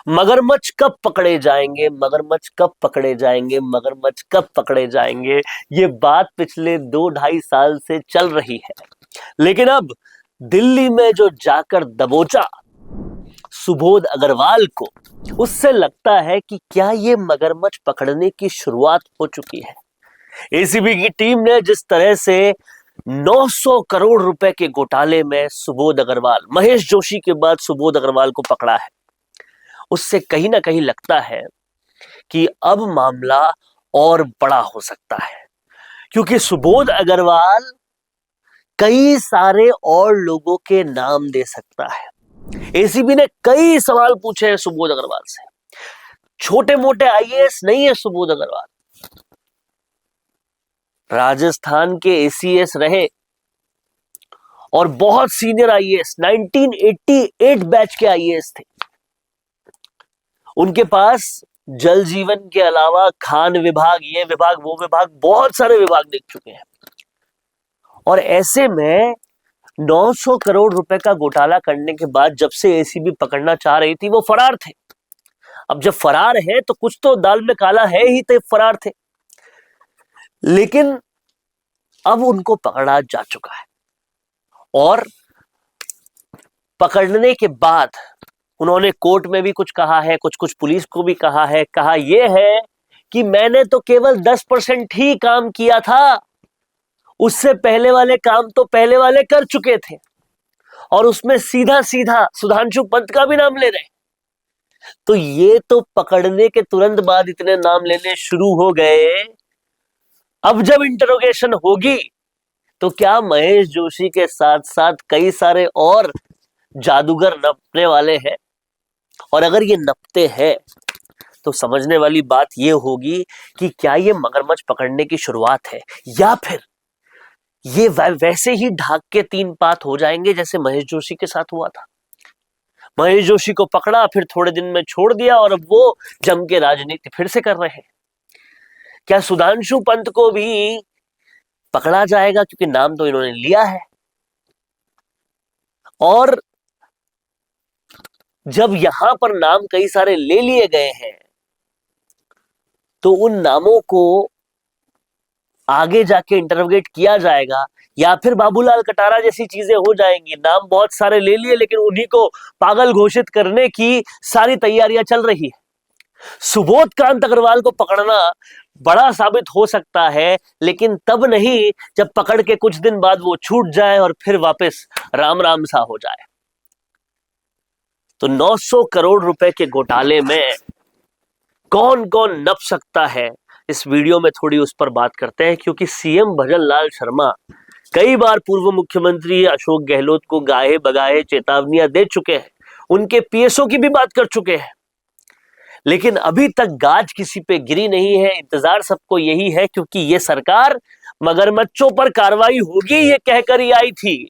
मगरमच्छ कब पकड़े जाएंगे, मगरमच्छ कब पकड़े जाएंगे, मगरमच्छ कब पकड़े जाएंगे, ये बात पिछले 2-2.5 साल से चल रही है। लेकिन अब दिल्ली में जो जाकर दबोचा सुबोध अग्रवाल को, उससे लगता है कि क्या ये मगरमच्छ पकड़ने की शुरुआत हो चुकी है। एसीबी की टीम ने जिस तरह से 900 करोड़ रुपए के घोटाले में सुबोध अग्रवाल, महेश जोशी के बाद सुबोध अग्रवाल को पकड़ा है, उससे कहीं ना कहीं लगता है कि अब मामला और बड़ा हो सकता है, क्योंकि सुबोध अग्रवाल कई सारे और लोगों के नाम दे सकता है। एसीबी ने कई सवाल पूछे हैं सुबोध अग्रवाल से। छोटे मोटे आईएएस नहीं है सुबोध अग्रवाल, राजस्थान के एसीएस रहे और बहुत सीनियर आईएएस, 1988 बैच के आईएएस थे। उनके पास जल जीवन के अलावा खान विभाग, ये विभाग, वो विभाग, बहुत सारे विभाग देख चुके हैं। और ऐसे में 900 करोड़ रुपए का घोटाला करने के बाद जब से एसीबी पकड़ना चाह रही थी, वो फरार थे। अब जब फरार है तो कुछ तो दाल में काला है ही, तो फरार थे। लेकिन अब उनको पकड़ा जा चुका है और पकड़ने के बाद उन्होंने कोर्ट में भी कुछ कहा है, कुछ पुलिस को भी कहा है। कहा यह है कि मैंने तो केवल 10% ही काम किया था, उससे पहले वाले काम तो पहले वाले कर चुके थे। और उसमें सीधा सीधा सुधांशु पंत का भी नाम ले रहे। तो ये तो पकड़ने के तुरंत बाद इतने नाम लेने शुरू हो गए। अब जब इंटरोगेशन होगी तो क्या महेश जोशी के साथ साथ कई सारे और जादूगर नपने वाले हैं? और अगर ये नपते हैं तो समझने वाली बात ये होगी कि क्या ये मगरमच्छ पकड़ने की शुरुआत है, या फिर ये वैसे ही ढाक के 3 पात हो जाएंगे जैसे महेश जोशी के साथ हुआ था। महेश जोशी को पकड़ा, फिर थोड़े दिन में छोड़ दिया और अब वो जम के राजनीति फिर से कर रहे हैं। क्या सुधांशु पंत को भी पकड़ा जाएगा, क्योंकि नाम तो इन्होंने लिया है। और जब यहां पर नाम कई सारे ले लिए गए हैं तो उन नामों को आगे जाके इंटरोगेट किया जाएगा, या फिर बाबूलाल कटारा जैसी चीजें हो जाएंगी। नाम बहुत सारे ले लिए लेकिन उन्हीं को पागल घोषित करने की सारी तैयारियां चल रही है। सुबोध कांत अग्रवाल को पकड़ना बड़ा साबित हो सकता है, लेकिन तब नहीं जब पकड़ के कुछ दिन बाद वो छूट जाए और फिर वापस राम राम सा हो जाए। तो 900 करोड़ रुपए के घोटाले में कौन कौन नप सकता है, इस वीडियो में थोड़ी उस पर बात करते हैं। क्योंकि सीएम भजनलाल शर्मा कई बार पूर्व मुख्यमंत्री अशोक गहलोत को गाहे बगाहे चेतावनियां दे चुके हैं, उनके पीएसओ की भी बात कर चुके हैं, लेकिन अभी तक गाज किसी पे गिरी नहीं है। इंतजार सबको यही है, क्योंकि ये सरकार मगरमच्छों पर कार्रवाई होगी ये कहकर ही आई थी।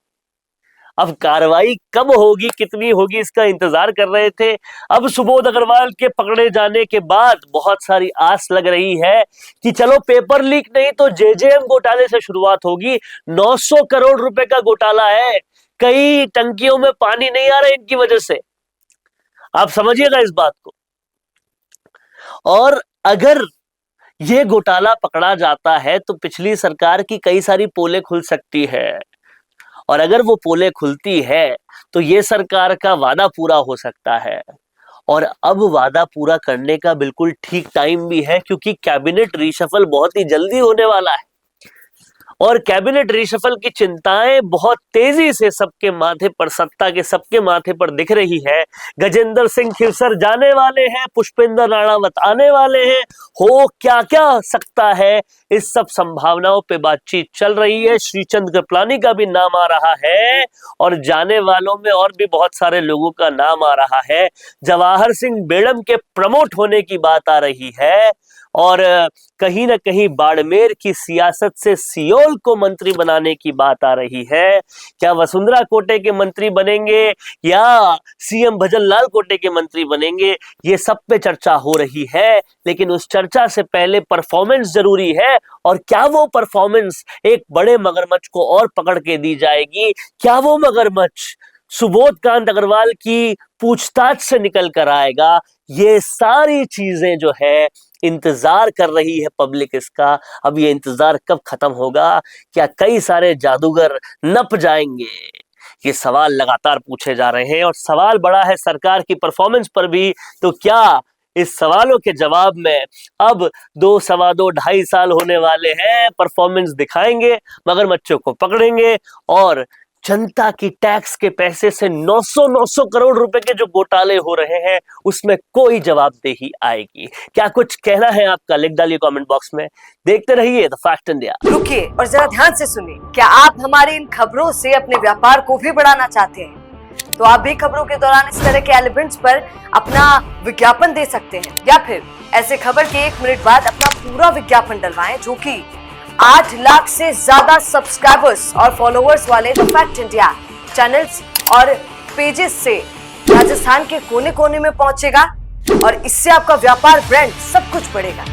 अब कार्रवाई कब होगी, कितनी होगी, इसका इंतजार कर रहे थे। अब सुबोध अग्रवाल के पकड़े जाने के बाद बहुत सारी आस लग रही है कि चलो पेपर लीक नहीं तो जेजेएम घोटाले से शुरुआत होगी। 900 करोड़ रुपए का घोटाला है, कई टंकियों में पानी नहीं आ रहा इनकी वजह से। आप समझिएगा इस बात को। और अगर ये घोटाला पकड़ा जाता है तो पिछली सरकार की कई सारी पोलें खुल सकती है, और अगर वो पोलें खुलती है तो ये सरकार का वादा पूरा हो सकता है। और अब वादा पूरा करने का बिल्कुल ठीक टाइम भी है, क्योंकि कैबिनेट रीशफल बहुत ही जल्दी होने वाला है और कैबिनेट रीशफल की चिंताएं बहुत तेजी से सबके माथे पर, सत्ता के सबके माथे पर दिख रही है। गजेंद्र सिंह खिवसर जाने वाले हैं, पुष्पेंद्र राणावत आने वाले हैं, हो क्या क्या सकता है, इस सब संभावनाओं पे बातचीत चल रही है। श्रीचंद कृपलानी का भी नाम आ रहा है और जाने वालों में और भी बहुत सारे लोगों का नाम आ रहा है। जवाहर सिंह बेड़म के प्रमोट होने की बात आ रही है, और कहीं ना कहीं बाड़मेर की सियासत से सियोल को मंत्री बनाने की बात आ रही है। क्या वसुंधरा कोटे के मंत्री बनेंगे या सीएम भजनलाल कोटे के मंत्री बनेंगे, ये सब पे चर्चा हो रही है। लेकिन उस चर्चा से पहले परफॉर्मेंस जरूरी है, और क्या वो परफॉर्मेंस एक बड़े मगरमच्छ को और पकड़ के दी जाएगी? क्या वो मगरमच्छ सुबोध कांत अग्रवाल की पूछताछ से निकल कर आएगा। ये सारी चीजें जो है इंतजार कर रही है पब्लिक इसका। अब ये इंतजार कब खत्म होगा? क्या कई सारे जादूगर नप जाएंगे? ये सवाल लगातार पूछे जा रहे हैं और सवाल बड़ा है सरकार की परफॉर्मेंस पर भी। तो क्या इस सवालों के जवाब में अब 2, सवा 2, 2.5 साल होने वाले हैं, परफॉर्मेंस दिखाएंगे, मगरमच्छों को पकड़ेंगे और जनता की टैक्स के पैसे से 900 करोड़ रुपए के जो घोटाले हो रहे हैं उसमें कोई जवाबदेही आएगी? क्या कुछ कहना है आपका? लिख डालिए कमेंट बॉक्स में। देखते रहिए द फैक्ट इंडिया। रुकिए और जरा ध्यान से सुनिए। क्या आप हमारे इन खबरों से अपने व्यापार को भी बढ़ाना चाहते हैं? तो आप भी खबरों के दौरान इस तरह के एलिमेंट्स पर अपना विज्ञापन दे सकते हैं, या फिर ऐसे खबर के 1 मिनट बाद अपना पूरा विज्ञापन डलवाएं, जो कि 8 लाख से ज्यादा सब्सक्राइबर्स और फॉलोअर्स वाले द फैक्ट इंडिया चैनल्स और पेजेस से राजस्थान के कोने कोने में पहुंचेगा और इससे आपका व्यापार, ब्रांड सब कुछ बढ़ेगा।